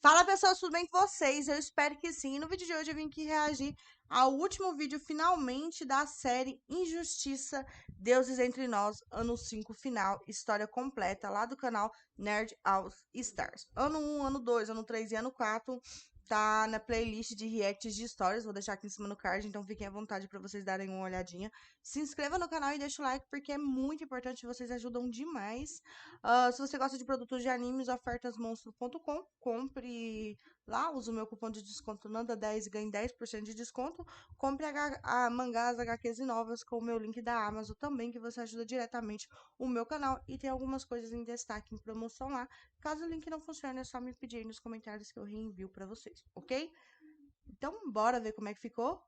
Fala pessoal, tudo bem com vocês? Eu espero que sim. No vídeo de hoje eu vim aqui reagir ao último vídeo finalmente da série Injustiça, Deuses Entre Nós, ano 5 final, história completa lá do canal Nerd All Stars. Ano 1, ano 2, ano 3 e ano 4 tá na playlist de reacts de histórias, vou deixar aqui em cima no card, então fiquem à vontade para vocês darem uma olhadinha. Se inscreva no canal e deixa o like porque é muito importante, vocês ajudam demais. Se você gosta de produtos de animes, ofertasmonstro.com, compre lá, use o meu cupom de desconto NANDA10 e ganhe 10% de desconto. Compre mangás, HQs e novas com o meu link da Amazon também, que você ajuda diretamente o meu canal. E tem algumas coisas em destaque em promoção lá. Caso o link não funcione, é só me pedir aí nos comentários que eu reenvio pra vocês, ok? Então, bora ver como é que ficou?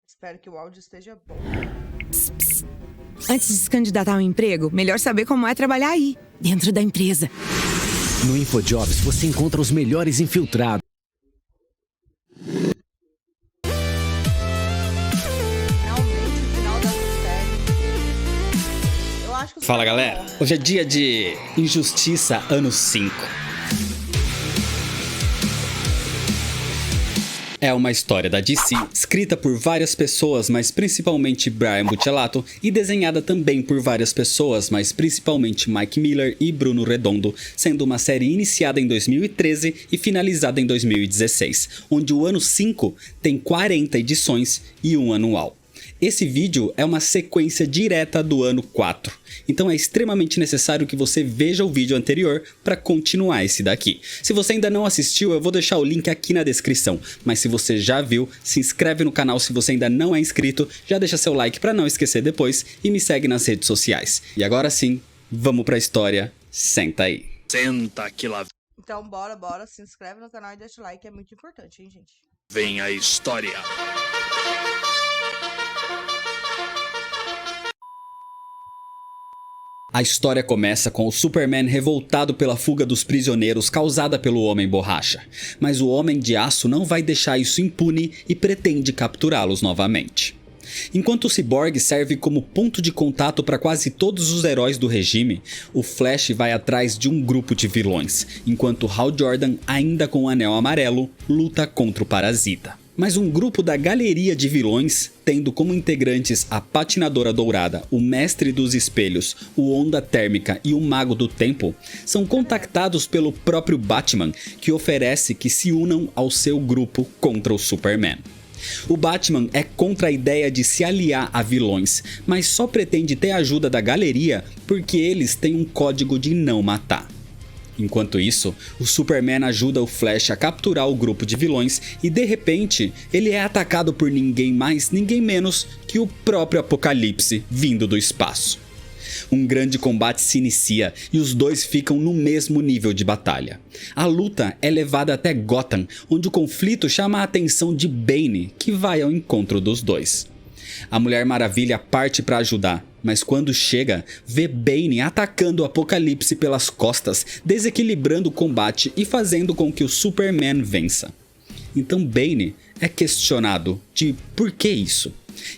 Espero que o áudio esteja bom. Pss, pss. Antes de se candidatar a um emprego, melhor saber como é trabalhar aí, dentro da empresa. No InfoJobs você encontra os melhores infiltrados. Realmente, o final dessa série. Eu acho que Fala galera, hoje é dia de Injustiça ano 5. É uma história da DC, escrita por várias pessoas, mas principalmente Brian Buccellato, e desenhada também por várias pessoas, mas principalmente Mike Miller e Bruno Redondo, sendo uma série iniciada em 2013 e finalizada em 2016, onde o ano 5 tem 40 edições e um anual. Esse vídeo é uma sequência direta do ano 4, então é extremamente necessário que você veja o vídeo anterior para continuar esse daqui. Se você ainda não assistiu, eu vou deixar o link aqui na descrição, mas se você já viu, se inscreve no canal se você ainda não é inscrito, já deixa seu like para não esquecer depois e me segue nas redes sociais. E agora sim, vamos pra história, senta aí. Senta que lá Então, bora, se inscreve no canal e deixa o like, é muito importante, hein, gente? vem a história. A história começa com o Superman revoltado pela fuga dos prisioneiros causada pelo Homem Borracha, mas o Homem de Aço não vai deixar isso impune e pretende capturá-los novamente. Enquanto o Cyborg serve como ponto de contato para quase todos os heróis do regime, o Flash vai atrás de um grupo de vilões, enquanto Hal Jordan, ainda com o Anel Amarelo, luta contra o Parasita. Mas um grupo da galeria de vilões, tendo como integrantes a Patinadora Dourada, o Mestre dos Espelhos, o Onda Térmica e o Mago do Tempo, são contactados pelo próprio Batman, que oferece que se unam ao seu grupo contra o Superman. O Batman é contra a ideia de se aliar a vilões, mas só pretende ter a ajuda da galeria porque eles têm um código de não matar. Enquanto isso, o Superman ajuda o Flash a capturar o grupo de vilões e de repente ele é atacado por ninguém mais, ninguém menos que o próprio Apocalipse vindo do espaço. Um grande combate se inicia e os dois ficam no mesmo nível de batalha. A luta é levada até Gotham, onde o conflito chama a atenção de Bane, que vai ao encontro dos dois. A Mulher Maravilha parte para ajudar, mas quando chega, vê Bane atacando o Apocalipse pelas costas, desequilibrando o combate e fazendo com que o Superman vença. Então Bane é questionado de por que isso,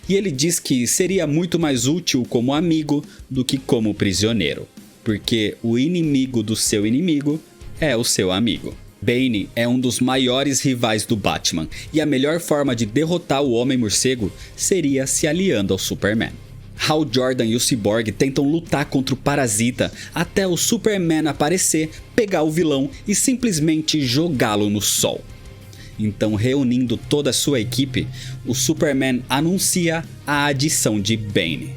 e ele diz que seria muito mais útil como amigo do que como prisioneiro, porque o inimigo do seu inimigo é o seu amigo. Bane é um dos maiores rivais do Batman, e a melhor forma de derrotar o Homem-Morcego seria se aliando ao Superman. Hal Jordan e o Cyborg tentam lutar contra o Parasita até o Superman aparecer, pegar o vilão e simplesmente jogá-lo no sol. Então, reunindo toda a sua equipe, o Superman anuncia a adição de Bane.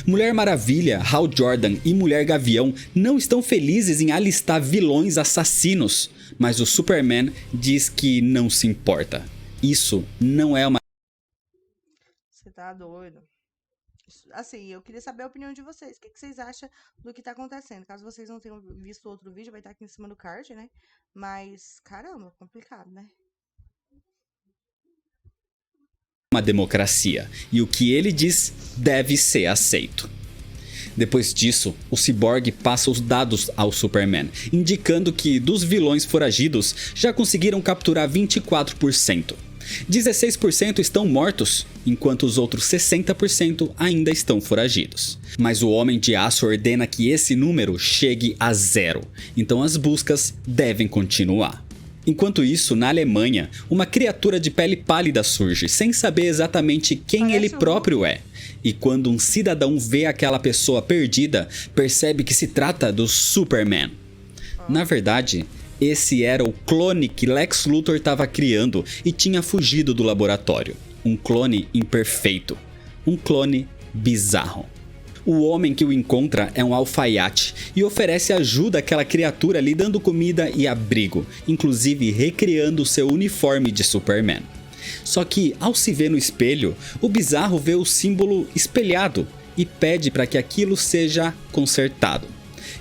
Mulher Maravilha, Hal Jordan e Mulher Gavião não estão felizes em alistar vilões assassinos, mas o Superman diz que não se importa. Isso não é uma... Você tá doido? Assim, eu queria saber a opinião de vocês. O que vocês acham do que tá acontecendo? Caso vocês não tenham visto outro vídeo, vai estar aqui em cima do card, né? Mas, caramba, complicado, né? democracia, e o que ele diz deve ser aceito. Depois disso, o Cyborg passa os dados ao Superman, indicando que dos vilões foragidos já conseguiram capturar 24%. 16% estão mortos, enquanto os outros 60% ainda estão foragidos. Mas o Homem de Aço ordena que esse número chegue a 0, então as buscas devem continuar. Enquanto isso, na Alemanha, uma criatura de pele pálida surge, sem saber exatamente quem ele próprio é. E quando um cidadão vê aquela pessoa perdida, percebe que se trata do Superman. Na verdade, esse era o clone que Lex Luthor estava criando e tinha fugido do laboratório. Um clone imperfeito. Um clone bizarro. O homem que o encontra é um alfaiate e oferece ajuda àquela criatura lhe dando comida e abrigo, inclusive recriando seu uniforme de Superman. Só que, ao se ver no espelho, o bizarro vê o símbolo espelhado e pede para que aquilo seja consertado.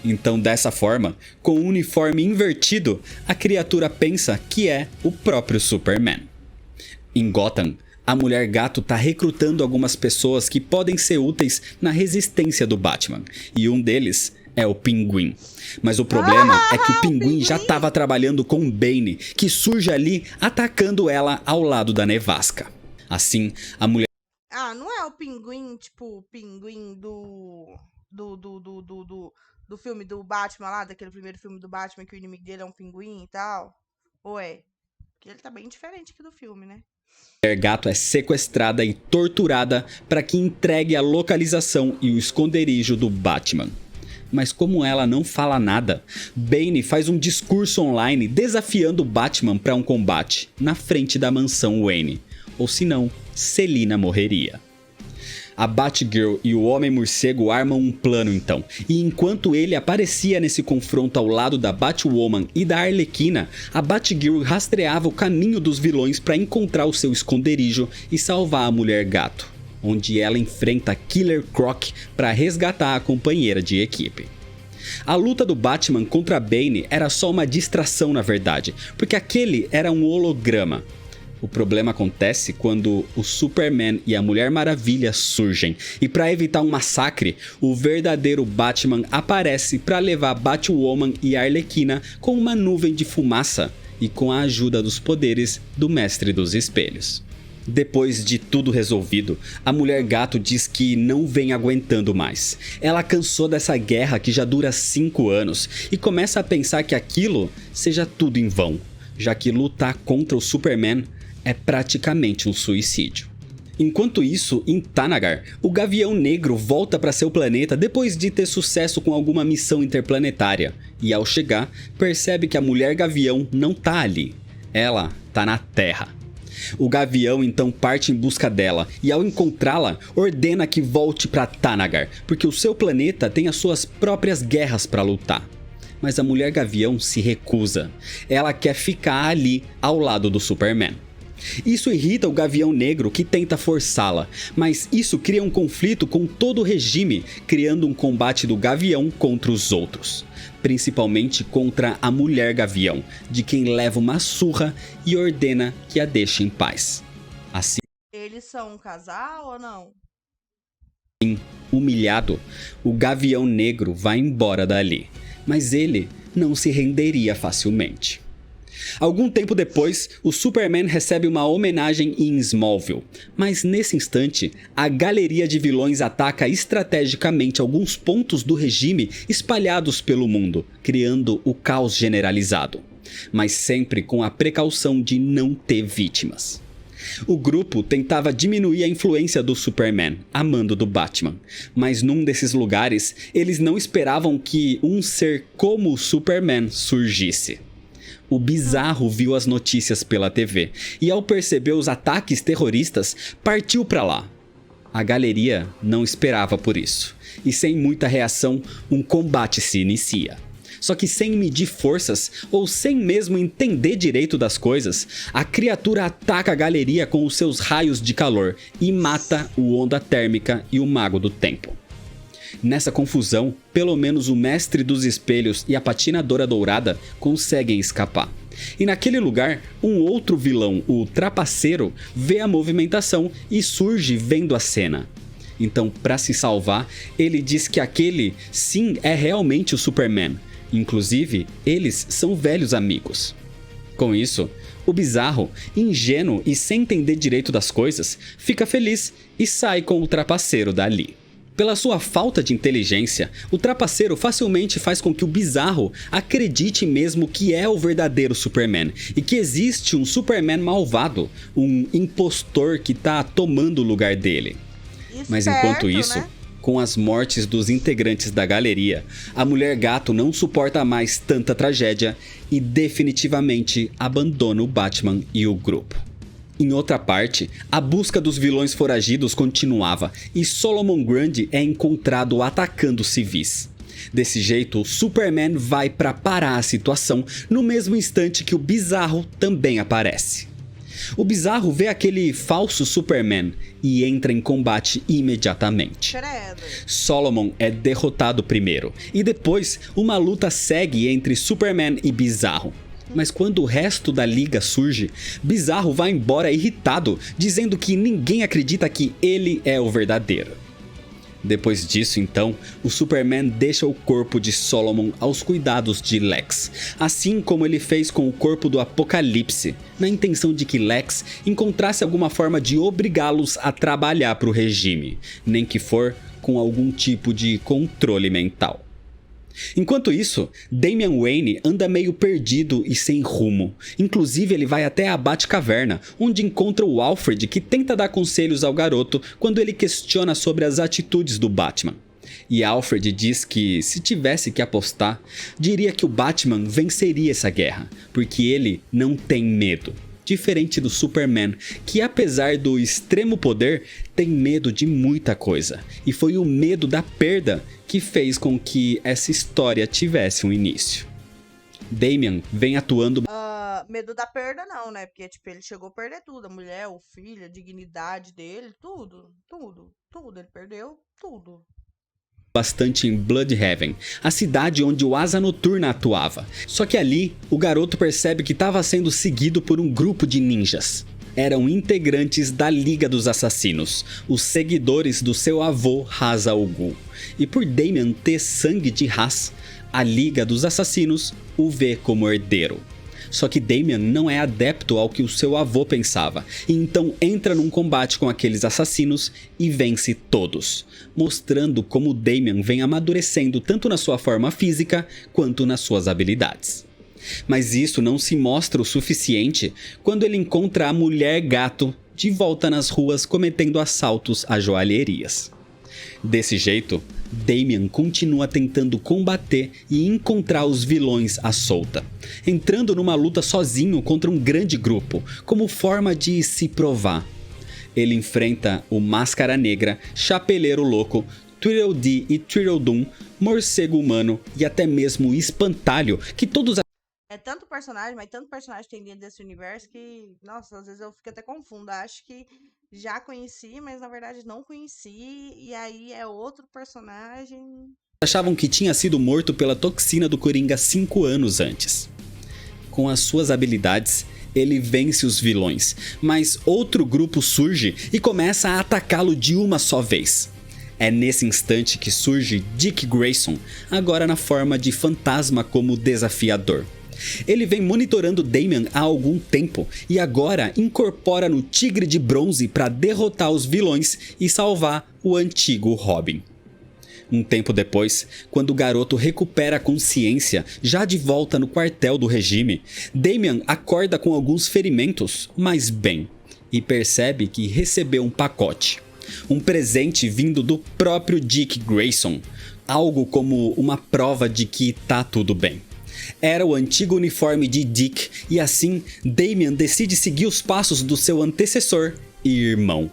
Então, dessa forma, com o uniforme invertido, a criatura pensa que é o próprio Superman. Em Gotham, a Mulher Gato está recrutando algumas pessoas que podem ser úteis na resistência do Batman, e um deles é o Pinguim. Mas o problema é que o Pinguim já estava trabalhando com o Bane, que surge ali atacando ela ao lado da nevasca. Assim, a mulher... Ah, não é o Pinguim, tipo, o Pinguim do filme do Batman lá, daquele primeiro filme do Batman, que o inimigo dele é um pinguim e tal? Ou é? Porque ele tá bem diferente aqui do filme, né? A Mulher Gato é sequestrada e torturada para que entregue a localização e o esconderijo do Batman. Mas como ela não fala nada, Bane faz um discurso online desafiando o Batman para um combate na frente da mansão Wayne, ou senão, Selina morreria. A Batgirl e o Homem-Morcego armam um plano então, e enquanto ele aparecia nesse confronto ao lado da Batwoman e da Arlequina, a Batgirl rastreava o caminho dos vilões para encontrar o seu esconderijo e salvar a Mulher Gato, onde ela enfrenta Killer Croc para resgatar a companheira de equipe. A luta do Batman contra Bane era só uma distração na verdade, porque aquele era um holograma. O problema acontece quando o Superman e a Mulher Maravilha surgem, e para evitar um massacre, o verdadeiro Batman aparece para levar Batwoman e Arlequina com uma nuvem de fumaça e com a ajuda dos poderes do Mestre dos Espelhos. Depois de tudo resolvido, a Mulher Gato diz que não vem aguentando mais. Ela cansou dessa guerra que já dura 5 anos e começa a pensar que aquilo seja tudo em vão, já que lutar contra o Superman é praticamente um suicídio. Enquanto isso, em Thanagar, o Gavião Negro volta para seu planeta depois de ter sucesso com alguma missão interplanetária, e ao chegar, percebe que a Mulher Gavião não tá ali. Ela tá na Terra. O Gavião então parte em busca dela e ao encontrá-la, ordena que volte para Thanagar, porque o seu planeta tem as suas próprias guerras para lutar. Mas a Mulher Gavião se recusa. Ela quer ficar ali ao lado do Superman. Isso irrita o Gavião Negro, que tenta forçá-la, mas isso cria um conflito com todo o regime, criando um combate do Gavião contra os outros, principalmente contra a Mulher Gavião, de quem leva uma surra e ordena que a deixe em paz. Assim, Eles são um casal ou não? humilhado, o Gavião Negro vai embora dali, mas ele não se renderia facilmente. Algum tempo depois, o Superman recebe uma homenagem em Smallville, mas nesse instante, a galeria de vilões ataca estrategicamente alguns pontos do regime espalhados pelo mundo, criando o caos generalizado, mas sempre com a precaução de não ter vítimas. O grupo tentava diminuir a influência do Superman, a mando do Batman, mas num desses lugares, eles não esperavam que um ser como o Superman surgisse. O Bizarro viu as notícias pela TV e ao perceber os ataques terroristas, partiu para lá. A galeria não esperava por isso, e sem muita reação, um combate se inicia. Só que sem medir forças, ou sem mesmo entender direito das coisas, a criatura ataca a galeria com os seus raios de calor e mata o Onda Térmica e o Mago do Tempo. Nessa confusão, pelo menos o Mestre dos Espelhos e a Patinadora Dourada conseguem escapar. E naquele lugar, um outro vilão, o Trapaceiro, vê a movimentação e surge vendo a cena. Então, para se salvar, ele diz que aquele sim é realmente o Superman. Inclusive, eles são velhos amigos. Com isso, o Bizarro, ingênuo e sem entender direito das coisas, fica feliz e sai com o Trapaceiro dali. Pela sua falta de inteligência, o Trapaceiro facilmente faz com que o Bizarro acredite mesmo que é o verdadeiro Superman e que existe um Superman malvado, um impostor que tá tomando o lugar dele. Mas enquanto isso, né? Com as mortes dos integrantes da galeria, a Mulher Gato não suporta mais tanta tragédia e definitivamente abandona o Batman e o grupo. Em outra parte, a busca dos vilões foragidos continuava e Solomon Grundy é encontrado atacando civis. Desse jeito, o Superman vai para parar a situação no mesmo instante que o Bizarro também aparece. O Bizarro vê aquele falso Superman e entra em combate imediatamente. Credo. Solomon é derrotado primeiro e depois uma luta segue entre Superman e Bizarro. Mas quando o resto da liga surge, Bizarro vai embora irritado, dizendo que ninguém acredita que ele é o verdadeiro. Depois disso, então, o Superman deixa o corpo de Solomon aos cuidados de Lex, assim como ele fez com o corpo do Apocalipse, na intenção de que Lex encontrasse alguma forma de obrigá-los a trabalhar para o regime, nem que for com algum tipo de controle mental. Enquanto isso, Damian Wayne anda meio perdido e sem rumo. Inclusive, ele vai até a Batcaverna, onde encontra o Alfred, que tenta dar conselhos ao garoto quando ele questiona sobre as atitudes do Batman. E Alfred diz que, se tivesse que apostar, diria que o Batman venceria essa guerra, porque ele não tem medo. Diferente do Superman, que apesar do extremo poder, tem medo de muita coisa. E foi o medo da perda que fez com que essa história tivesse um início. Damian vem atuando... Medo da perda não, né? Porque, tipo, ele chegou a perder tudo. A mulher, o filho, a dignidade dele, tudo. Ele perdeu tudo. Bastante em Bloodhaven, a cidade onde o Asa Noturna atuava. Só que ali, o garoto percebe que estava sendo seguido por um grupo de ninjas. Eram integrantes da Liga dos Assassinos, os seguidores do seu avô Ra's al Ghul. E por Damian ter sangue de Ra's, a Liga dos Assassinos o vê como herdeiro. Só que Damian não é adepto ao que o seu avô pensava, e então entra num combate com aqueles assassinos e vence todos, mostrando como Damian vem amadurecendo tanto na sua forma física quanto nas suas habilidades. Mas isso não se mostra o suficiente quando ele encontra a Mulher Gato de volta nas ruas cometendo assaltos a joalherias. Desse jeito, Damian continua tentando combater e encontrar os vilões à solta, entrando numa luta sozinho contra um grande grupo, como forma de se provar. Ele enfrenta o Máscara Negra, Chapeleiro Louco, Tweedledee e Tweedledum, Morcego Humano e até mesmo o Espantalho, que todos... É tanto personagem, mas tanto personagem tem dentro desse universo que, nossa, às vezes eu fico até confusa. Acho que já conheci, mas na verdade não conheci, e aí é outro personagem. Achavam que tinha sido morto pela toxina do Coringa 5 anos antes. Com as suas habilidades, ele vence os vilões, mas outro grupo surge e começa a atacá-lo de uma só vez. É nesse instante que surge Dick Grayson, agora na forma de fantasma como desafiador. Ele vem monitorando Damian há algum tempo e agora incorpora no Tigre de Bronze para derrotar os vilões e salvar o antigo Robin. Um tempo depois, quando o garoto recupera a consciência, já de volta no quartel do regime, Damian acorda com alguns ferimentos, mas bem, e percebe que recebeu um pacote. Um presente vindo do próprio Dick Grayson, algo como uma prova de que tá tudo bem. Era o antigo uniforme de Dick e assim Damian decide seguir os passos do seu antecessor e irmão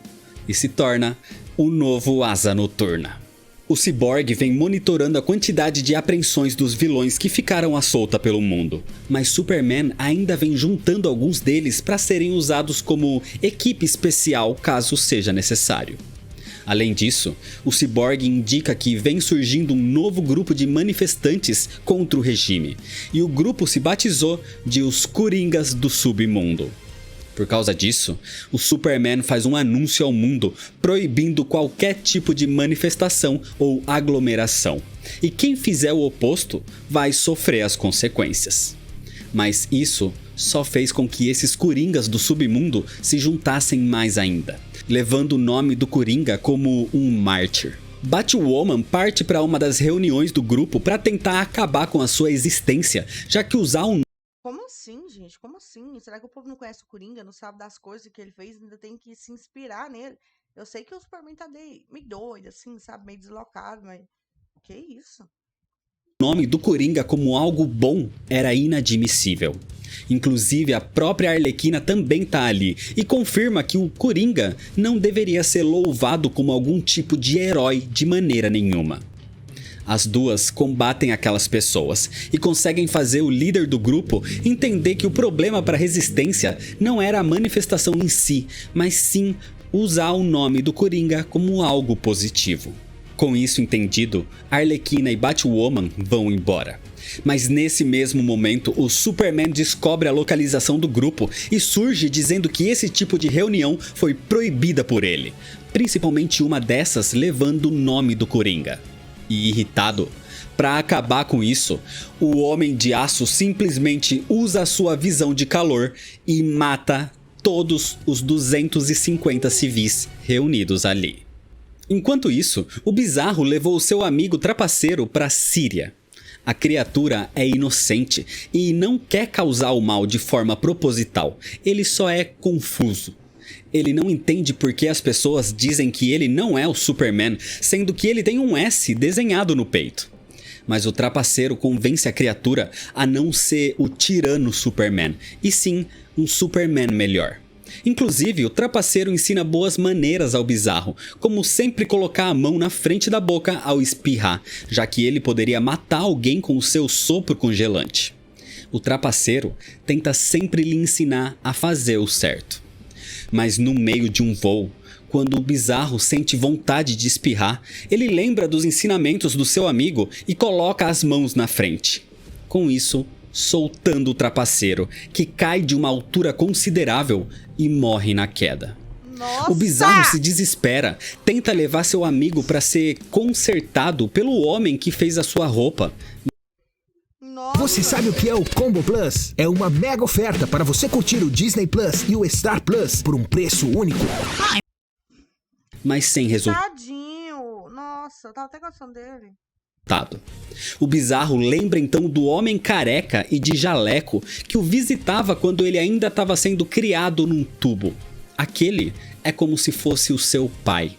e se torna o novo Asa Noturna. O Cyborg vem monitorando a quantidade de apreensões dos vilões que ficaram à solta pelo mundo, mas Superman ainda vem juntando alguns deles para serem usados como equipe especial caso seja necessário. Além disso, o Cyborg indica que vem surgindo um novo grupo de manifestantes contra o regime, e o grupo se batizou de Os Coringas do Submundo. Por causa disso, o Superman faz um anúncio ao mundo proibindo qualquer tipo de manifestação ou aglomeração. E quem fizer o oposto vai sofrer as consequências. Mas isso só fez com que esses coringas do submundo se juntassem mais ainda, levando o nome do Coringa como um mártir. Batwoman parte para uma das reuniões do grupo para tentar acabar com a sua existência, já que usar um... Como assim, gente? Como assim? Será que o povo não conhece o Coringa, não sabe das coisas que ele fez, ainda tem que se inspirar nele? Eu sei que o Superman tá meio doido, assim, sabe? Meio deslocado, mas... Que isso? nome do Coringa como algo bom era inadmissível. Inclusive, a própria Arlequina também tá ali e confirma que o Coringa não deveria ser louvado como algum tipo de herói de maneira nenhuma. As duas combatem aquelas pessoas e conseguem fazer o líder do grupo entender que o problema para a resistência não era a manifestação em si, mas sim usar o nome do Coringa como algo positivo. Com isso entendido, Arlequina e Batwoman vão embora. Mas nesse mesmo momento, o Superman descobre a localização do grupo e surge dizendo que esse tipo de reunião foi proibida por ele, principalmente uma dessas levando o nome do Coringa. E irritado, para acabar com isso, o Homem de Aço simplesmente usa a sua visão de calor e mata todos os 250 civis reunidos ali. Enquanto isso, o Bizarro levou o seu amigo trapaceiro para Síria. A criatura é inocente e não quer causar o mal de forma proposital, ele só é confuso. Ele não entende por que as pessoas dizem que ele não é o Superman, sendo que ele tem um S desenhado no peito. Mas o trapaceiro convence a criatura a não ser o tirano Superman, e sim um Superman melhor. Inclusive, o trapaceiro ensina boas maneiras ao Bizarro, como sempre colocar a mão na frente da boca ao espirrar, já que ele poderia matar alguém com o seu sopro congelante. O trapaceiro tenta sempre lhe ensinar a fazer o certo. Mas no meio de um voo, quando o Bizarro sente vontade de espirrar, ele lembra dos ensinamentos do seu amigo e coloca as mãos na frente. Com isso, soltando o trapaceiro, que cai de uma altura considerável e morre na queda. Nossa! O Bizarro se desespera, tenta levar seu amigo para ser consertado pelo homem que fez a sua roupa. Nossa! Você sabe o que é o Combo Plus? É uma mega oferta para você curtir o Disney Plus e o Star Plus por um preço único. Mas sem resultado. Tadinho! Nossa, eu tava até gostando dele. O Bizarro lembra então do homem careca e de jaleco que o visitava quando ele ainda estava sendo criado num tubo. Aquele é como se fosse o seu pai.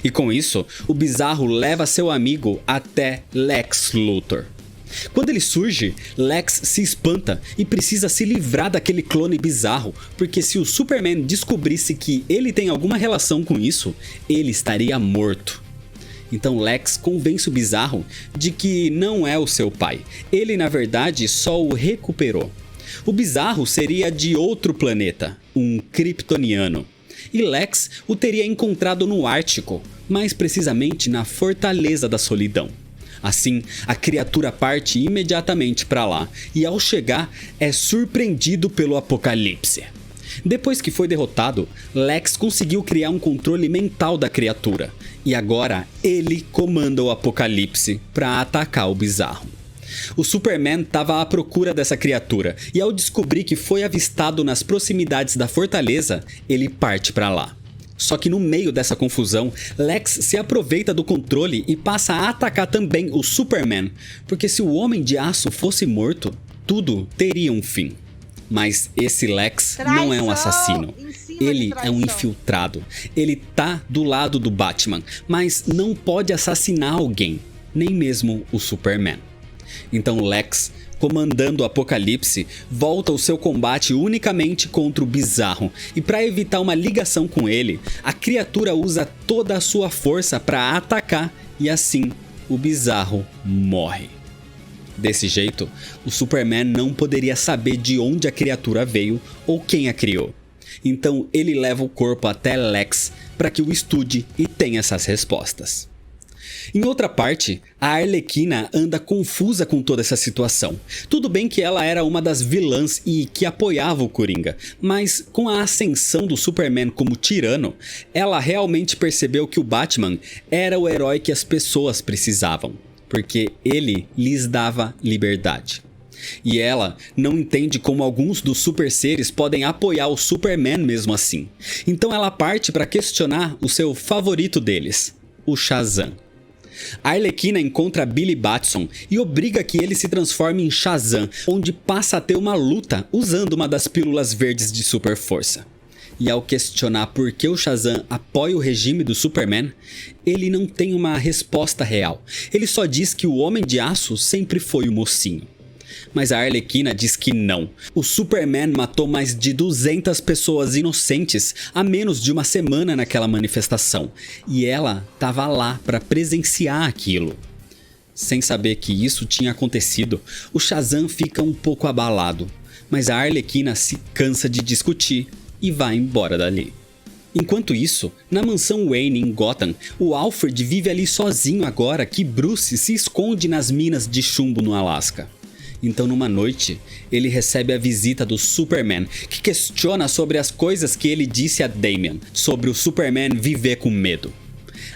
E com isso, o Bizarro leva seu amigo até Lex Luthor. Quando ele surge, Lex se espanta e precisa se livrar daquele clone bizarro, porque se o Superman descobrisse que ele tem alguma relação com isso, ele estaria morto. Então Lex convence o Bizarro de que não é o seu pai. Ele, na verdade, só o recuperou. O Bizarro seria de outro planeta, um kryptoniano. E Lex o teria encontrado no Ártico, mais precisamente na Fortaleza da Solidão. Assim, a criatura parte imediatamente para lá e ao chegar é surpreendido pelo Apocalipse. Depois que foi derrotado, Lex conseguiu criar um controle mental da criatura e agora ele comanda o Apocalipse para atacar o Bizarro. O Superman estava à procura dessa criatura e ao descobrir que foi avistado nas proximidades da fortaleza, ele parte para lá. Só que no meio dessa confusão, Lex se aproveita do controle e passa a atacar também o Superman, porque se o Homem de Aço fosse morto, tudo teria um fim. Mas esse Lex não é um assassino, ele é um infiltrado. Ele tá do lado do Batman, mas não pode assassinar alguém, nem mesmo o Superman. Então Lex, comandando o Apocalipse, volta o seu combate unicamente contra o Bizarro. E para evitar uma ligação com ele, a criatura usa toda a sua força para atacar e assim o Bizarro morre. Desse jeito, o Superman não poderia saber de onde a criatura veio ou quem a criou. Então ele leva o corpo até Lex para que o estude e tenha essas respostas. Em outra parte, a Arlequina anda confusa com toda essa situação. Tudo bem que ela era uma das vilãs e que apoiava o Coringa, mas com a ascensão do Superman como tirano, ela realmente percebeu que o Batman era o herói que as pessoas precisavam, porque ele lhes dava liberdade. E ela não entende como alguns dos super seres podem apoiar o Superman mesmo assim. Então ela parte para questionar o seu favorito deles, o Shazam. A Arlequina encontra Billy Batson e obriga que ele se transforme em Shazam, onde passa a ter uma luta usando uma das pílulas verdes de super força. E ao questionar por que o Shazam apoia o regime do Superman, ele não tem uma resposta real. Ele só diz que o Homem de Aço sempre foi o mocinho. Mas a Arlequina diz que não. O Superman matou mais de 200 pessoas inocentes há menos de uma semana naquela manifestação. E ela estava lá para presenciar aquilo. Sem saber que isso tinha acontecido, o Shazam fica um pouco abalado. Mas a Arlequina se cansa de discutir e vai embora dali. Enquanto isso, na mansão Wayne em Gotham, o Alfred vive ali sozinho agora que Bruce se esconde nas minas de chumbo no Alasca. Então numa noite, ele recebe a visita do Superman, que questiona sobre as coisas que ele disse a Damian, sobre o Superman viver com medo.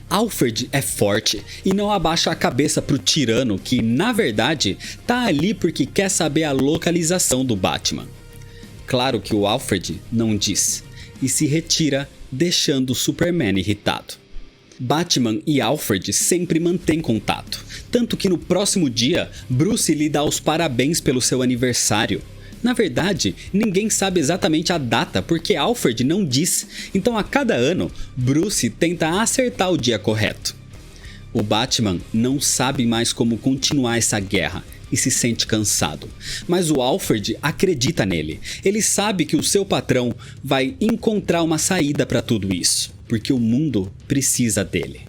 Alfred é forte e não abaixa a cabeça pro tirano que, na verdade, tá ali porque quer saber a localização do Batman. Claro que o Alfred não diz, e se retira, deixando o Superman irritado. Batman e Alfred sempre mantêm contato, tanto que no próximo dia, Bruce lhe dá os parabéns pelo seu aniversário. Na verdade, ninguém sabe exatamente a data porque Alfred não diz, então a cada ano, Bruce tenta acertar o dia correto. O Batman não sabe mais como continuar essa guerra e se sente cansado, mas o Alfred acredita nele. Ele sabe que o seu patrão vai encontrar uma saída para tudo isso, porque o mundo precisa dele.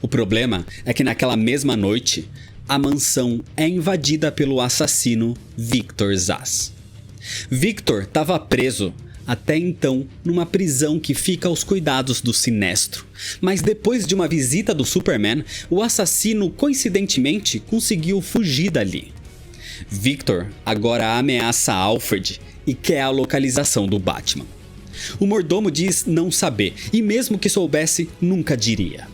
O problema é que naquela mesma noite, a mansão é invadida pelo assassino Victor Zsasz. Victor estava preso até então numa prisão que fica aos cuidados do Sinestro, mas depois de uma visita do Superman, o assassino coincidentemente conseguiu fugir dali. Victor agora ameaça Alfred e quer a localização do Batman. O mordomo diz não saber, e mesmo que soubesse, nunca diria.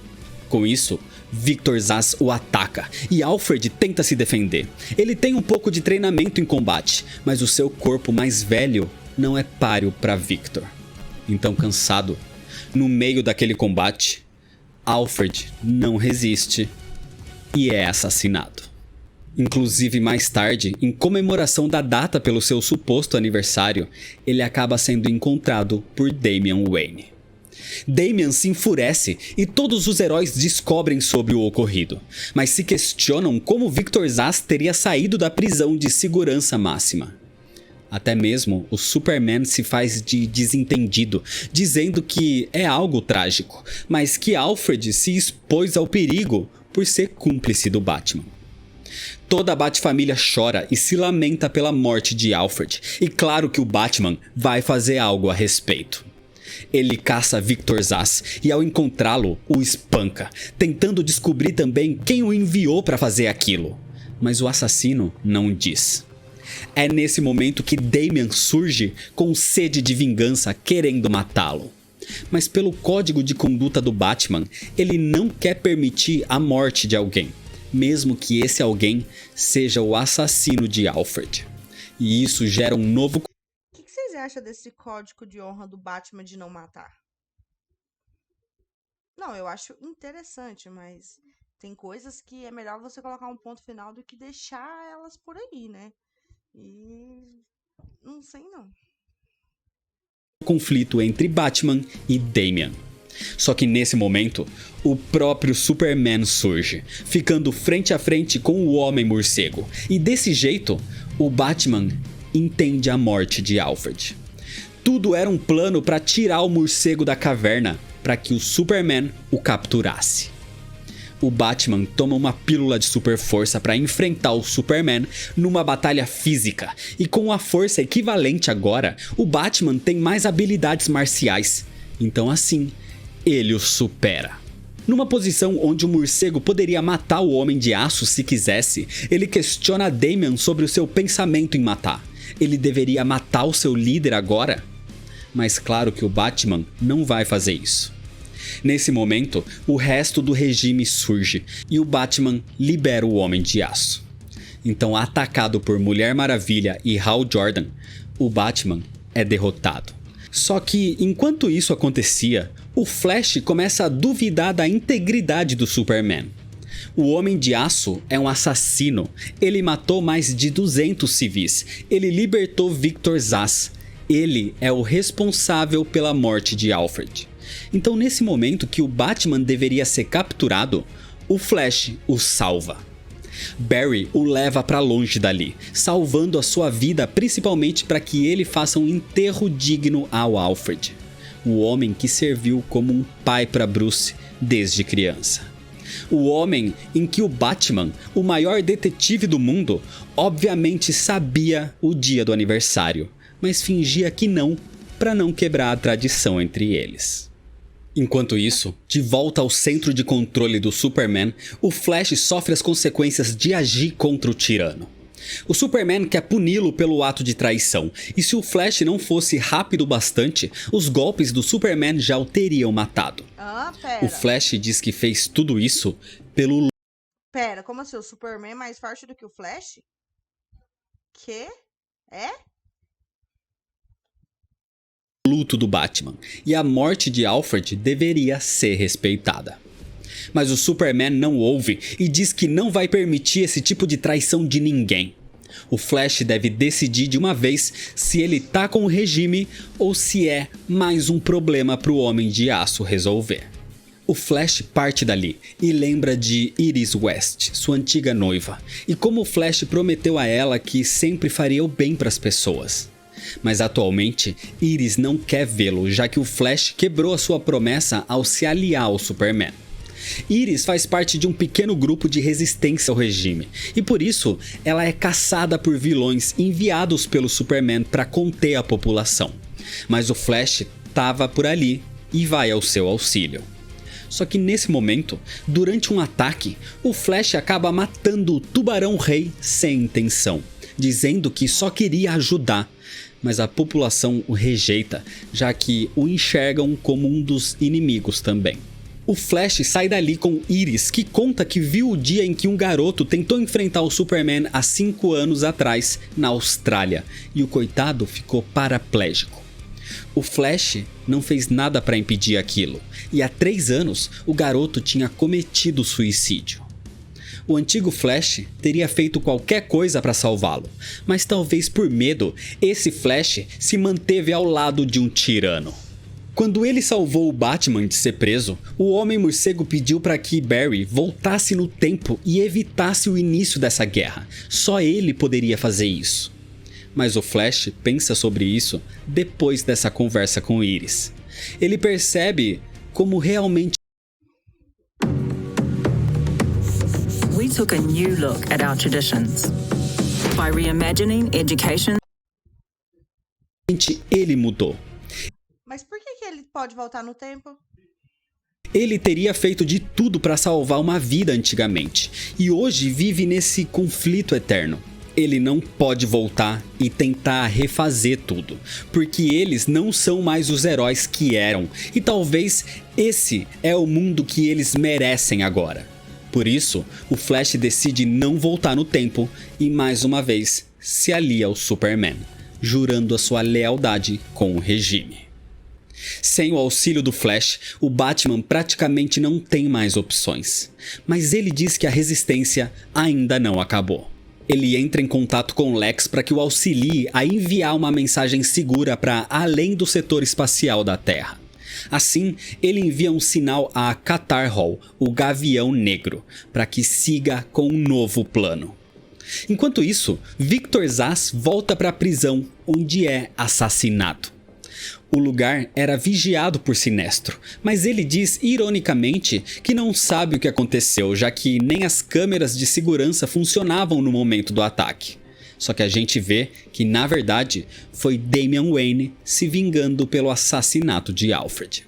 Com isso, Victor Zsasz o ataca e Alfred tenta se defender. Ele tem um pouco de treinamento em combate, mas o seu corpo mais velho não é páreo para Victor. Então, cansado, no meio daquele combate, Alfred não resiste e é assassinado. Inclusive, mais tarde, em comemoração da data pelo seu suposto aniversário, ele acaba sendo encontrado por Damian Wayne. Damian se enfurece e todos os heróis descobrem sobre o ocorrido, mas se questionam como Victor Zsasz teria saído da prisão de segurança máxima. Até mesmo o Superman se faz de desentendido, dizendo que é algo trágico, mas que Alfred se expôs ao perigo por ser cúmplice do Batman. Toda a Bat-família chora e se lamenta pela morte de Alfred, e claro que o Batman vai fazer algo a respeito. Ele caça Victor Zsasz e ao encontrá-lo, o espanca, tentando descobrir também quem o enviou para fazer aquilo. Mas o assassino não diz. É nesse momento que Damian surge com sede de vingança, querendo matá-lo. Mas pelo código de conduta do Batman, ele não quer permitir a morte de alguém, mesmo que esse alguém seja o assassino de Alfred. E isso gera um novo... O que vocês acham desse código de honra do Batman de não matar? Não, eu acho interessante, mas tem coisas que é melhor você colocar um ponto final do que deixar elas por aí, né? E não sei não. conflito entre Batman e Damian. Só que nesse momento, o próprio Superman surge, ficando frente a frente com o Homem-Morcego. E desse jeito, o Batman entende a morte de Alfred. Tudo era um plano para tirar o morcego da caverna, para que o Superman o capturasse. O Batman toma uma pílula de super força para enfrentar o Superman numa batalha física. E com a força equivalente agora, o Batman tem mais habilidades marciais. Então assim, ele o supera. Numa posição onde o morcego poderia matar o Homem de Aço se quisesse, ele questiona Damian sobre o seu pensamento em matar. Ele deveria matar o seu líder agora? Mas claro que o Batman não vai fazer isso. Nesse momento, o resto do regime surge e o Batman libera o Homem de Aço. Então, atacado por Mulher Maravilha e Hal Jordan, o Batman é derrotado. Só que, enquanto isso acontecia, o Flash começa a duvidar da integridade do Superman. O Homem de Aço é um assassino. Ele matou mais de 200 civis. Ele libertou Victor Zsasz. Ele é o responsável pela morte de Alfred. Então, nesse momento que o Batman deveria ser capturado, o Flash o salva. Barry o leva para longe dali, salvando a sua vida principalmente para que ele faça um enterro digno ao Alfred, o homem que serviu como um pai para Bruce desde criança. O homem em que o Batman, o maior detetive do mundo, obviamente sabia o dia do aniversário, mas fingia que não, para não quebrar a tradição entre eles. Enquanto isso, de volta ao centro de controle do Superman, o Flash sofre as consequências de agir contra o tirano. O Superman quer puni-lo pelo ato de traição, e se o Flash não fosse rápido bastante, os golpes do Superman já o teriam matado. Pera. O Flash diz que fez tudo isso pelo Pera, como assim? O Superman é mais forte do que o Flash? Que? É? luto do Batman, e a morte de Alfred deveria ser respeitada. Mas o Superman não ouve e diz que não vai permitir esse tipo de traição de ninguém. O Flash deve decidir de uma vez se ele tá com o regime ou se é mais um problema pro Homem de Aço resolver. O Flash parte dali e lembra de Iris West, sua antiga noiva, e como o Flash prometeu a ela que sempre faria o bem para as pessoas. Mas atualmente, Iris não quer vê-lo, já que o Flash quebrou a sua promessa ao se aliar ao Superman. Iris faz parte de um pequeno grupo de resistência ao regime, e por isso ela é caçada por vilões enviados pelo Superman para conter a população. Mas o Flash estava por ali e vai ao seu auxílio. Só que nesse momento, durante um ataque, o Flash acaba matando o Tubarão Rei sem intenção, dizendo que só queria ajudar. Mas a população o rejeita, já que o enxergam como um dos inimigos também. O Flash sai dali com Iris, que conta que viu o dia em que um garoto tentou enfrentar o Superman há 5 anos atrás, na Austrália, e o coitado ficou paraplégico. O Flash não fez nada para impedir aquilo, e há 3 anos o garoto tinha cometido suicídio. O antigo Flash teria feito qualquer coisa para salvá-lo, mas talvez por medo, esse Flash se manteve ao lado de um tirano. Quando ele salvou o Batman de ser preso, o Homem-Morcego pediu para que Barry voltasse no tempo e evitasse o início dessa guerra. Só ele poderia fazer isso. Mas o Flash pensa sobre isso depois dessa conversa com Iris. Ele percebe como realmente We took a new look at our traditions. By reimagining education, ele mudou. Mas por que ele pode voltar no tempo? Ele teria feito de tudo para salvar uma vida antigamente, e hoje vive nesse conflito eterno. Ele não pode voltar e tentar refazer tudo, porque eles não são mais os heróis que eram, e talvez esse é o mundo que eles merecem agora. Por isso, o Flash decide não voltar no tempo e mais uma vez se alia ao Superman, jurando a sua lealdade com o regime. Sem o auxílio do Flash, o Batman praticamente não tem mais opções, mas ele diz que a resistência ainda não acabou. Ele entra em contato com Lex para que o auxilie a enviar uma mensagem segura para além do setor espacial da Terra. Assim, ele envia um sinal a Katar Hol, o Gavião Negro, para que siga com um novo plano. Enquanto isso, Victor Zsasz volta para a prisão, onde é assassinado. O lugar era vigiado por Sinestro, mas ele diz ironicamente que não sabe o que aconteceu, já que nem as câmeras de segurança funcionavam no momento do ataque. Só que a gente vê que, na verdade, foi Damian Wayne se vingando pelo assassinato de Alfred.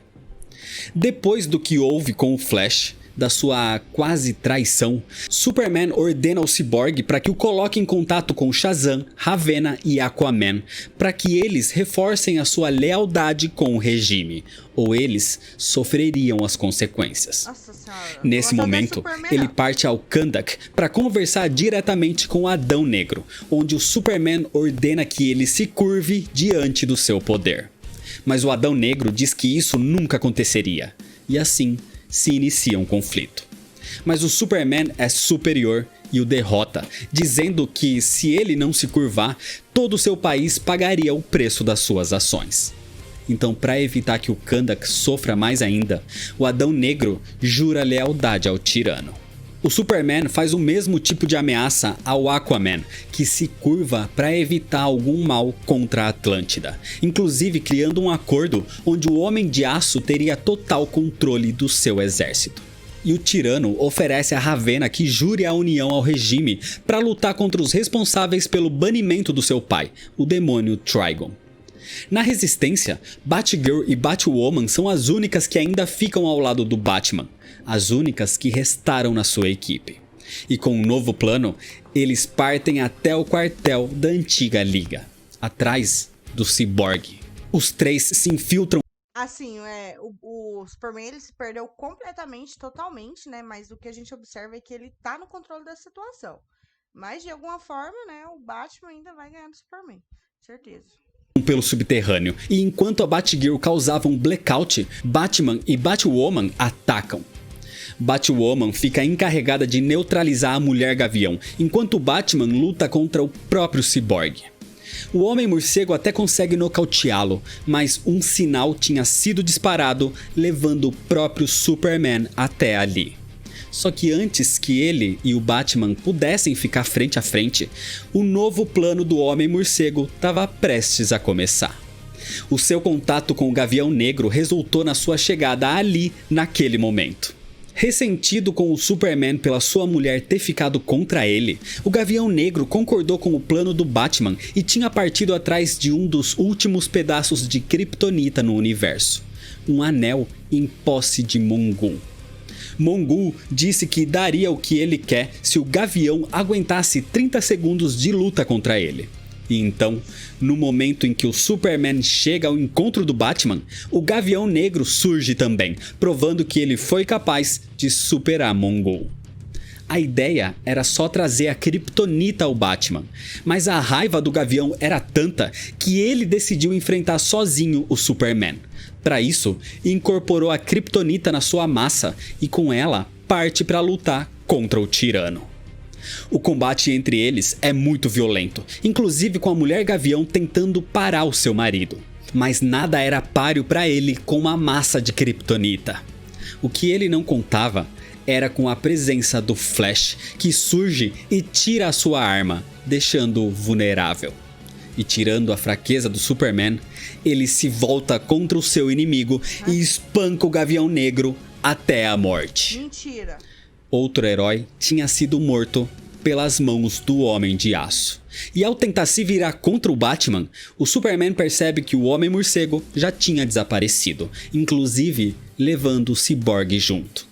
Depois do que houve com o Flash, da sua quase traição, Superman ordena ao Cyborg para que o coloque em contato com Shazam, Ravena e Aquaman, para que eles reforcem a sua lealdade com o regime, ou eles sofreriam as consequências. Nossa senhora. Nesse momento, ele parte ao Kahndaq para conversar diretamente com Adão Negro, onde o Superman ordena que ele se curve diante do seu poder. Mas o Adão Negro diz que isso nunca aconteceria, e assim se inicia um conflito. Mas o Superman é superior e o derrota, dizendo que se ele não se curvar, todo o seu país pagaria o preço das suas ações. Então, para evitar que o Kahndaq sofra mais ainda, o Adão Negro jura lealdade ao tirano. O Superman faz o mesmo tipo de ameaça ao Aquaman, que se curva para evitar algum mal contra a Atlântida, inclusive criando um acordo onde o Homem de Aço teria total controle do seu exército. E o tirano oferece a Ravena que jure a união ao regime para lutar contra os responsáveis pelo banimento do seu pai, o demônio Trigon. Na Resistência, Batgirl e Batwoman são as únicas que ainda ficam ao lado do Batman, as únicas que restaram na sua equipe. E com um novo plano, eles partem até o quartel da antiga Liga, atrás do Cyborg. Os três se infiltram. Assim, o Superman ele se perdeu completamente, totalmente, né? Mas o que a gente observa é que ele tá no controle da situação. Mas de alguma forma, né? O Batman ainda vai ganhar do Superman, certeza. Pelo subterrâneo, e enquanto a Batgirl causava um blackout, Batman e Batwoman atacam. Batwoman fica encarregada de neutralizar a Mulher Gavião, enquanto Batman luta contra o próprio Cyborg. O Homem-Morcego até consegue nocauteá-lo, mas um sinal tinha sido disparado, levando o próprio Superman até ali. Só que antes que ele e o Batman pudessem ficar frente a frente, o novo plano do Homem-Morcego estava prestes a começar. O seu contato com o Gavião Negro resultou na sua chegada ali naquele momento. Ressentido com o Superman pela sua mulher ter ficado contra ele, o Gavião Negro concordou com o plano do Batman e tinha partido atrás de um dos últimos pedaços de Kryptonita no universo, um anel em posse de Mongul. Mongul disse que daria o que ele quer se o Gavião aguentasse 30 segundos de luta contra ele. E então, no momento em que o Superman chega ao encontro do Batman, o Gavião Negro surge também, provando que ele foi capaz de superar Mongul. A ideia era só trazer a Kryptonita ao Batman, mas a raiva do Gavião era tanta que ele decidiu enfrentar sozinho o Superman. Para isso, incorporou a Kryptonita na sua massa e com ela parte para lutar contra o tirano. O combate entre eles é muito violento, inclusive com a Mulher Gavião tentando parar o seu marido. Mas nada era páreo para ele com uma massa de Kryptonita. O que ele não contava era com a presença do Flash, que surge e tira a sua arma, deixando-o vulnerável. E tirando a fraqueza do Superman, ele se volta contra o seu inimigo e espanca o Gavião Negro até a morte. Mentira. Outro herói tinha sido morto pelas mãos do Homem de Aço. E ao tentar se virar contra o Batman, o Superman percebe que o Homem-Morcego já tinha desaparecido, inclusive levando o Cyborg junto.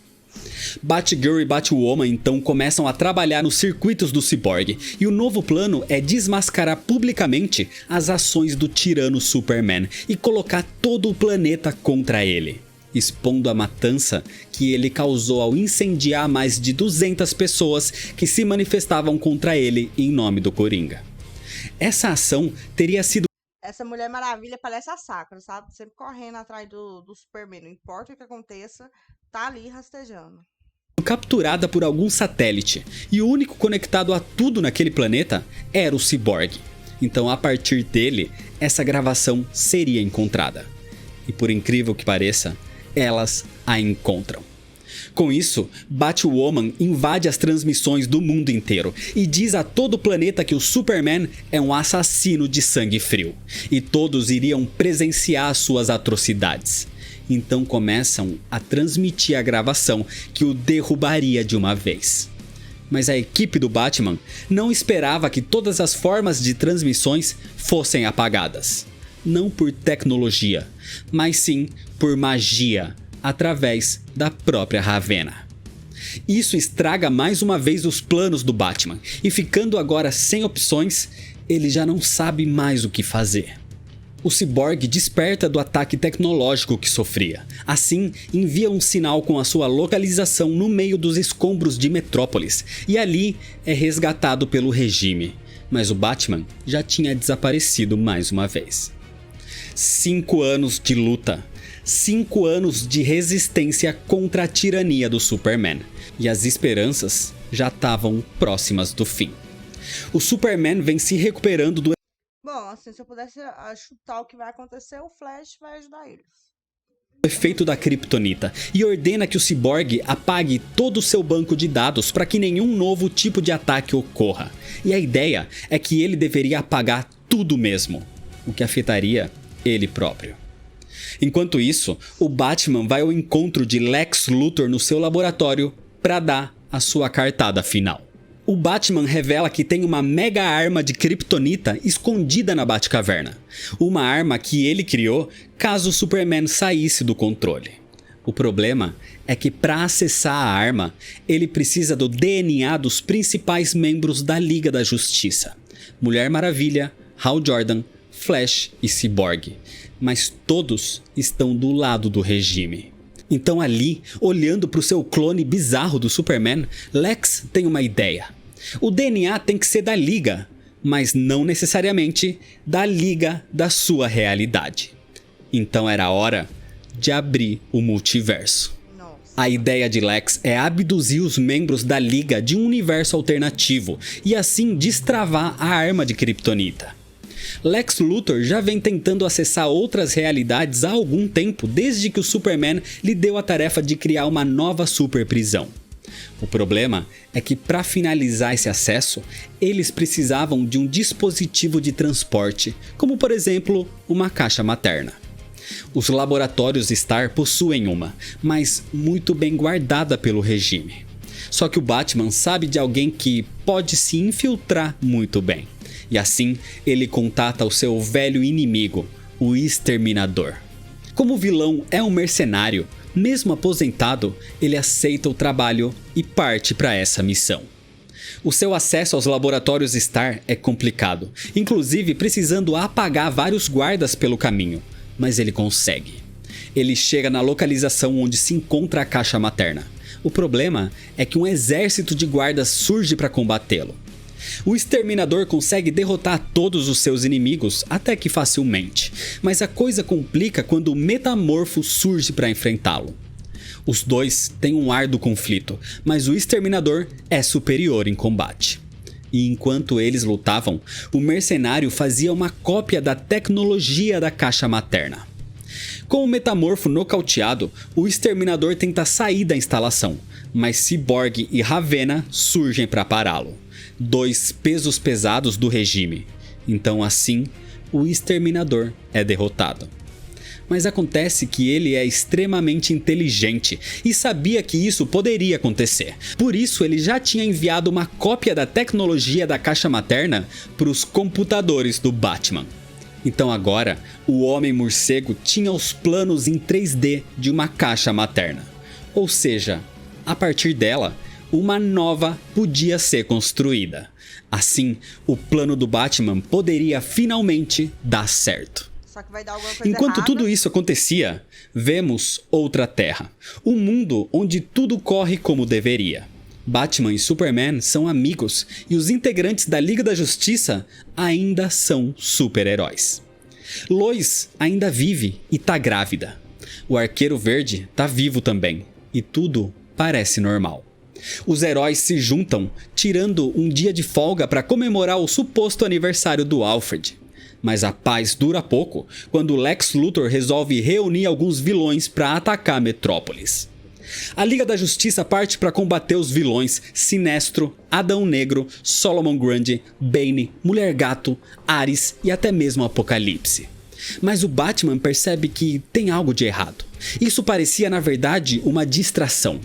Batgirl e Batwoman então começam a trabalhar nos circuitos do Cyborg, e o novo plano é desmascarar publicamente as ações do tirano Superman e colocar todo o planeta contra ele, expondo a matança que ele causou ao incendiar mais de 200 pessoas que se manifestavam contra ele em nome do Coringa. Essa ação teria sido... Essa Mulher Maravilha parece a Sakura, sabe? Sempre correndo atrás do Superman, não importa o que aconteça, tá ali rastejando. Capturada por algum satélite, e o único conectado a tudo naquele planeta era o Cyborg. Então, a partir dele, essa gravação seria encontrada. E por incrível que pareça, elas a encontram. Com isso, Batwoman invade as transmissões do mundo inteiro e diz a todo o planeta que o Superman é um assassino de sangue frio, e todos iriam presenciar suas atrocidades. Então começam a transmitir a gravação que o derrubaria de uma vez. Mas a equipe do Batman não esperava que todas as formas de transmissões fossem apagadas. Não por tecnologia, mas sim por magia, através da própria Ravenna. Isso estraga mais uma vez os planos do Batman, e ficando agora sem opções, ele já não sabe mais o que fazer. O Cyborg desperta do ataque tecnológico que sofria. Assim, envia um sinal com a sua localização no meio dos escombros de Metrópolis, e ali é resgatado pelo regime. Mas o Batman já tinha desaparecido mais uma vez. 5 anos de luta. 5 anos de resistência contra a tirania do Superman. E as esperanças já estavam próximas do fim. O Superman vem se recuperando do Bom, assim, se eu pudesse chutar o que vai acontecer, o Flash vai ajudar eles. efeito da Kryptonita e ordena que o Cyborg apague todo o seu banco de dados para que nenhum novo tipo de ataque ocorra. E a ideia é que ele deveria apagar tudo mesmo, o que afetaria ele próprio. Enquanto isso, o Batman vai ao encontro de Lex Luthor no seu laboratório para dar a sua cartada final. O Batman revela que tem uma mega arma de Kryptonita escondida na Batcaverna. Uma arma que ele criou caso o Superman saísse do controle. O problema é que para acessar a arma, ele precisa do DNA dos principais membros da Liga da Justiça. Mulher Maravilha, Hal Jordan, Flash e Cyborg. Mas todos estão do lado do regime. Então ali, olhando para o seu clone bizarro do Superman, Lex tem uma ideia. O DNA tem que ser da Liga, mas não necessariamente da Liga da sua realidade. Então era hora de abrir o multiverso. A ideia de Lex é abduzir os membros da Liga de um universo alternativo e assim destravar a arma de Kryptonita. Lex Luthor já vem tentando acessar outras realidades há algum tempo, desde que o Superman lhe deu a tarefa de criar uma nova super prisão. O problema é que para finalizar esse acesso, eles precisavam de um dispositivo de transporte, como por exemplo, uma caixa materna. Os laboratórios Star possuem uma, mas muito bem guardada pelo regime. Só que o Batman sabe de alguém que pode se infiltrar muito bem. E assim, ele contata o seu velho inimigo, o Exterminador. Como o vilão é um mercenário, mesmo aposentado, ele aceita o trabalho e parte para essa missão. O seu acesso aos laboratórios Star é complicado, inclusive precisando apagar vários guardas pelo caminho, mas ele consegue. Ele chega na localização onde se encontra a caixa materna. O problema é que um exército de guardas surge para combatê-lo. O Exterminador consegue derrotar todos os seus inimigos até que facilmente, mas a coisa complica quando o Metamorfo surge para enfrentá-lo. Os dois têm um árduo conflito, mas o Exterminador é superior em combate. E enquanto eles lutavam, o mercenário fazia uma cópia da tecnologia da caixa materna. Com o Metamorfo nocauteado, o Exterminador tenta sair da instalação, mas Cyborg e Ravenna surgem para pará-lo. 2 pesos pesados do regime. Então assim, o Exterminador é derrotado. Mas acontece que ele é extremamente inteligente e sabia que isso poderia acontecer. Por isso ele já tinha enviado uma cópia da tecnologia da caixa materna para os computadores do Batman. Então agora, o Homem-Morcego tinha os planos em 3D de uma caixa materna. Ou seja, a partir dela, uma nova podia ser construída. Assim, o plano do Batman poderia finalmente dar certo. Só que vai dar alguma coisa Enquanto errada. tudo isso acontecia, vemos outra Terra. Um mundo onde tudo corre como deveria. Batman e Superman são amigos e os integrantes da Liga da Justiça ainda são super-heróis. Lois ainda vive e tá grávida. O Arqueiro Verde tá vivo também e tudo parece normal. Os heróis se juntam, tirando um dia de folga para comemorar o suposto aniversário do Alfred. Mas a paz dura pouco quando Lex Luthor resolve reunir alguns vilões para atacar Metrópolis. A Liga da Justiça parte para combater os vilões Sinestro, Adão Negro, Solomon Grundy, Bane, Mulher Gato, Ares e até mesmo Apocalipse. Mas o Batman percebe que tem algo de errado. Isso parecia na verdade uma distração.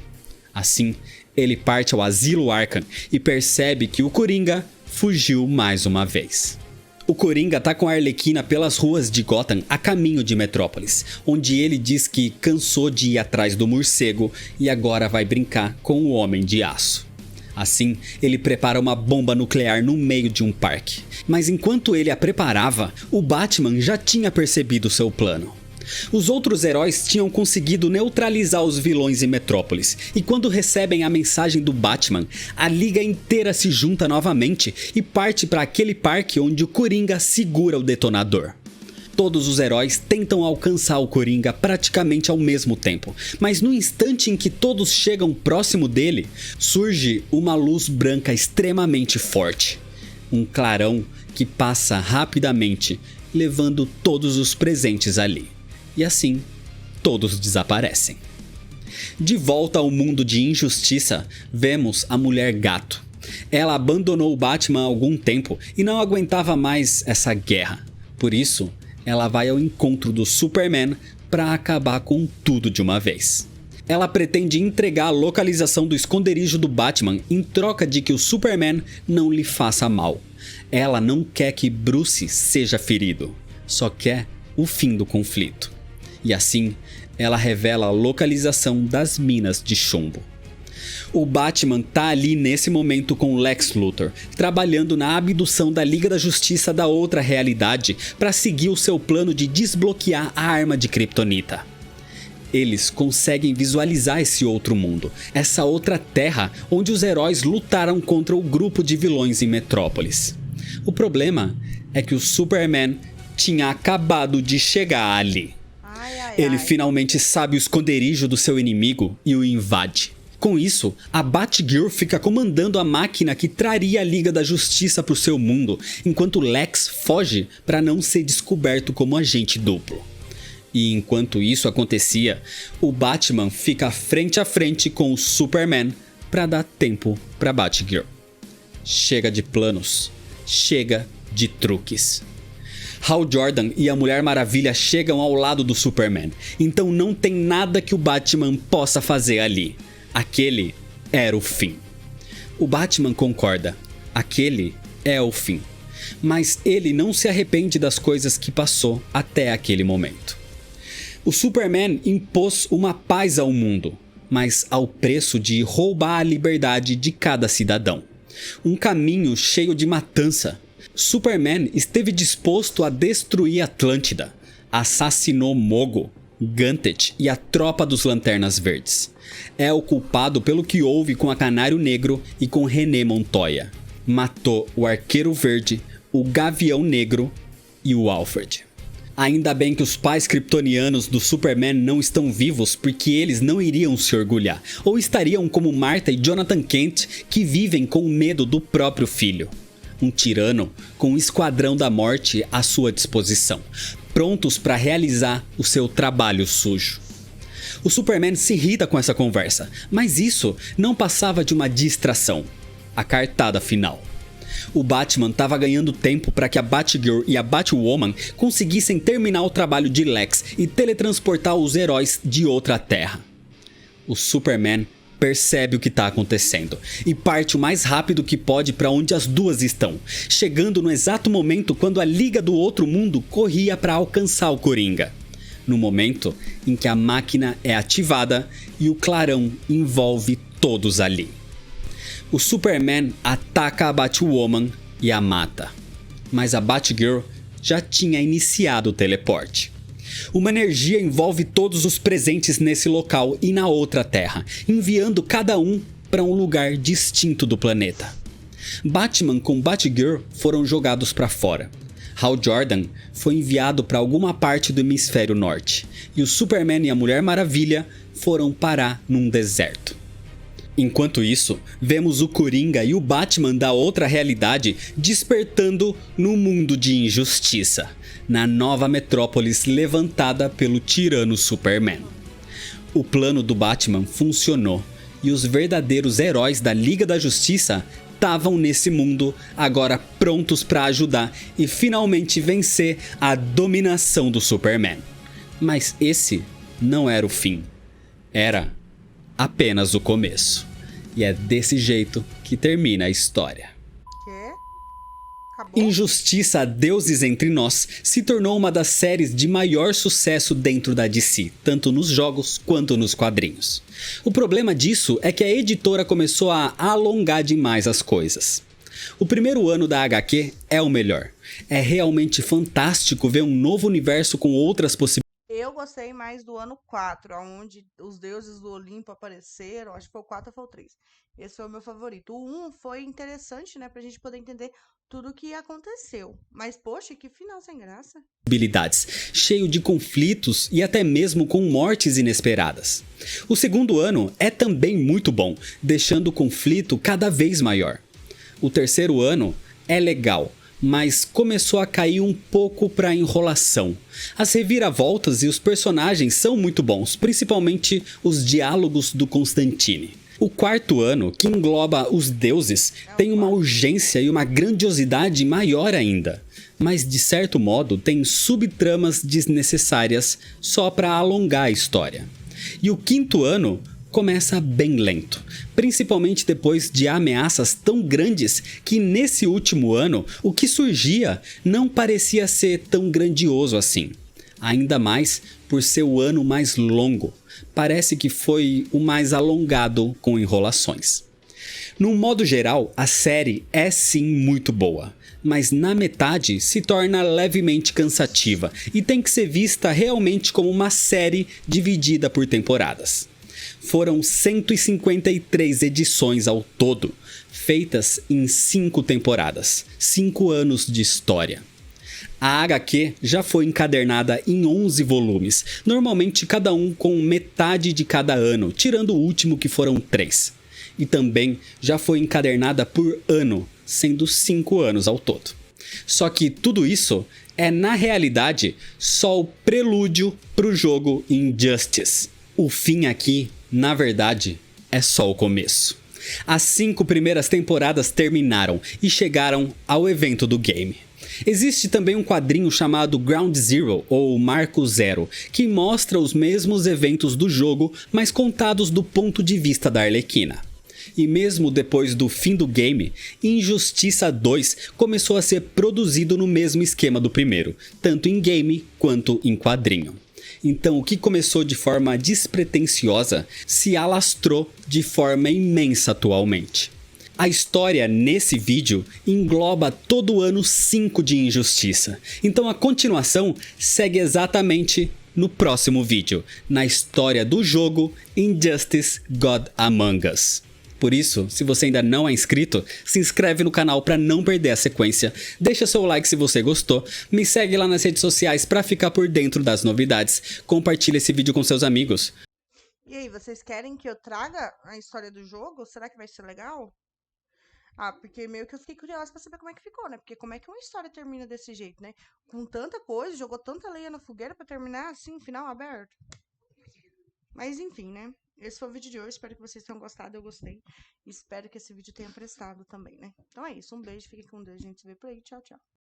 Assim, ele parte ao Asilo Arkham e percebe que o Coringa fugiu mais uma vez. O Coringa tá com a Arlequina pelas ruas de Gotham a caminho de Metrópolis, onde ele diz que cansou de ir atrás do morcego e agora vai brincar com o Homem de Aço. Assim, ele prepara uma bomba nuclear no meio de um parque. Mas enquanto ele a preparava, o Batman já tinha percebido seu plano. Os outros heróis tinham conseguido neutralizar os vilões em Metrópolis, e quando recebem a mensagem do Batman, a Liga inteira se junta novamente e parte para aquele parque onde o Coringa segura o detonador. Todos os heróis tentam alcançar o Coringa praticamente ao mesmo tempo, mas no instante em que todos chegam próximo dele, surge uma luz branca extremamente forte. Um clarão que passa rapidamente, levando todos os presentes ali. E assim, todos desaparecem. De volta ao mundo de injustiça, vemos a Mulher Gato. Ela abandonou o Batman há algum tempo e não aguentava mais essa guerra. Por isso, ela vai ao encontro do Superman para acabar com tudo de uma vez. Ela pretende entregar a localização do esconderijo do Batman em troca de que o Superman não lhe faça mal. Ela não quer que Bruce seja ferido, só quer o fim do conflito. E assim, ela revela a localização das minas de chumbo. O Batman tá ali nesse momento com o Lex Luthor, trabalhando na abdução da Liga da Justiça da outra realidade para seguir o seu plano de desbloquear a arma de Kryptonita. Eles conseguem visualizar esse outro mundo, essa outra terra onde os heróis lutaram contra o grupo de vilões em Metrópolis. O problema é que o Superman tinha acabado de chegar ali. Ele finalmente sabe o esconderijo do seu inimigo e o invade. Com isso, a Batgirl fica comandando a máquina que traria a Liga da Justiça para o seu mundo, enquanto Lex foge para não ser descoberto como agente duplo. E enquanto isso acontecia, o Batman fica frente a frente com o Superman para dar tempo para Batgirl. Chega de planos, chega de truques. Hal Jordan e a Mulher Maravilha chegam ao lado do Superman, então não tem nada que o Batman possa fazer ali. Aquele era o fim. O Batman concorda, aquele é o fim. Mas ele não se arrepende das coisas que passou até aquele momento. O Superman impôs uma paz ao mundo, mas ao preço de roubar a liberdade de cada cidadão. Um caminho cheio de matança. Superman esteve disposto a destruir Atlântida, assassinou Mogo, Ganthet e a tropa dos Lanternas Verdes. É o culpado pelo que houve com a Canário Negro e com René Montoya. Matou o Arqueiro Verde, o Gavião Negro e o Alfred. Ainda bem que os pais kryptonianos do Superman não estão vivos, porque eles não iriam se orgulhar, ou estariam como Martha e Jonathan Kent, que vivem com medo do próprio filho. Um tirano com um esquadrão da morte à sua disposição, prontos para realizar o seu trabalho sujo. O Superman se irrita com essa conversa, mas isso não passava de uma distração. A cartada final. O Batman estava ganhando tempo para que a Batgirl e a Batwoman conseguissem terminar o trabalho de Lex e teletransportar os heróis de outra terra. O Superman percebe o que está acontecendo e parte o mais rápido que pode para onde as duas estão, chegando no exato momento quando a Liga do Outro Mundo corria para alcançar o Coringa. No momento em que a máquina é ativada e o clarão envolve todos ali. O Superman ataca a Batwoman e a mata, mas a Batgirl já tinha iniciado o teleporte. Uma energia envolve todos os presentes nesse local e na outra terra, enviando cada um para um lugar distinto do planeta. Batman com Batgirl foram jogados para fora. Hal Jordan foi enviado para alguma parte do hemisfério norte, e o Superman e a Mulher Maravilha foram parar num deserto. Enquanto isso, vemos o Coringa e o Batman da outra realidade despertando no mundo de injustiça, na nova metrópolis levantada pelo tirano Superman. O plano do Batman funcionou e os verdadeiros heróis da Liga da Justiça estavam nesse mundo, agora prontos para ajudar e finalmente vencer a dominação do Superman. Mas esse não era o fim, era apenas o começo. E é desse jeito que termina a história. Quê? acabou? Injustiça Deuses Entre Nós se tornou uma das séries de maior sucesso dentro da DC, tanto nos jogos quanto nos quadrinhos. O problema disso é que a editora começou a alongar demais as coisas. O primeiro ano da HQ é o melhor. É realmente fantástico ver um novo universo com outras possibilidades. Eu gostei mais do ano 4, onde os deuses do Olimpo apareceram. Acho que foi o 4 ou foi o 3. Esse foi o meu favorito. O 1 foi interessante, né? Pra gente poder entender tudo o que aconteceu. Mas, poxa, que final sem graça. Cheio de conflitos e até mesmo com mortes inesperadas. O segundo ano é também muito bom, deixando o conflito cada vez maior. O terceiro ano é legal, mas começou a cair um pouco para enrolação. As reviravoltas e os personagens são muito bons, principalmente os diálogos do Constantine. O quarto ano, que engloba os deuses, tem uma urgência e uma grandiosidade maior ainda. Mas de certo modo tem subtramas desnecessárias só para alongar a história. E o quinto ano começa bem lento, principalmente depois de ameaças tão grandes que nesse último ano o que surgia não parecia ser tão grandioso assim. Ainda mais por ser o ano mais longo, parece que foi o mais alongado com enrolações. Num modo geral, a série é sim muito boa, mas na metade se torna levemente cansativa e tem que ser vista realmente como uma série dividida por temporadas. Foram 153 edições ao todo, feitas em 5 temporadas, 5 anos de história. A HQ já foi encadernada em 11 volumes, normalmente cada um com metade de cada ano, tirando o último que foram 3. E também já foi encadernada por ano, sendo 5 anos ao todo. Só que tudo isso é na realidade só o prelúdio para o jogo Injustice. O fim aqui, na verdade, é só o começo. As 5 primeiras temporadas terminaram e chegaram ao evento do game. Existe também um quadrinho chamado Ground Zero, ou Marco Zero, que mostra os mesmos eventos do jogo, mas contados do ponto de vista da Arlequina. E mesmo depois do fim do game, Injustiça 2 começou a ser produzido no mesmo esquema do primeiro, tanto em game quanto em quadrinho. Então o que começou de forma despretensiosa se alastrou de forma imensa atualmente. A história nesse vídeo engloba todo o ano 5 de Injustiça, então a continuação segue exatamente no próximo vídeo, na história do jogo Injustice God Among Us. Por isso, se você ainda não é inscrito, se inscreve no canal para não perder a sequência, deixa seu like se você gostou, me segue lá nas redes sociais para ficar por dentro das novidades, compartilha esse vídeo com seus amigos. E aí, vocês querem que eu traga a história do jogo? Será que vai ser legal? Ah, porque meio que eu fiquei curiosa pra saber como é que ficou, né? Porque como é que uma história termina desse jeito, né? Com tanta coisa, jogou tanta lenha na fogueira pra terminar assim, final aberto. Mas enfim, né? Esse foi o vídeo de hoje, espero que vocês tenham gostado, eu gostei. Espero que esse vídeo tenha prestado também, né? Então é isso, um beijo, fiquem com Deus, gente. Se vê por aí, tchau, tchau.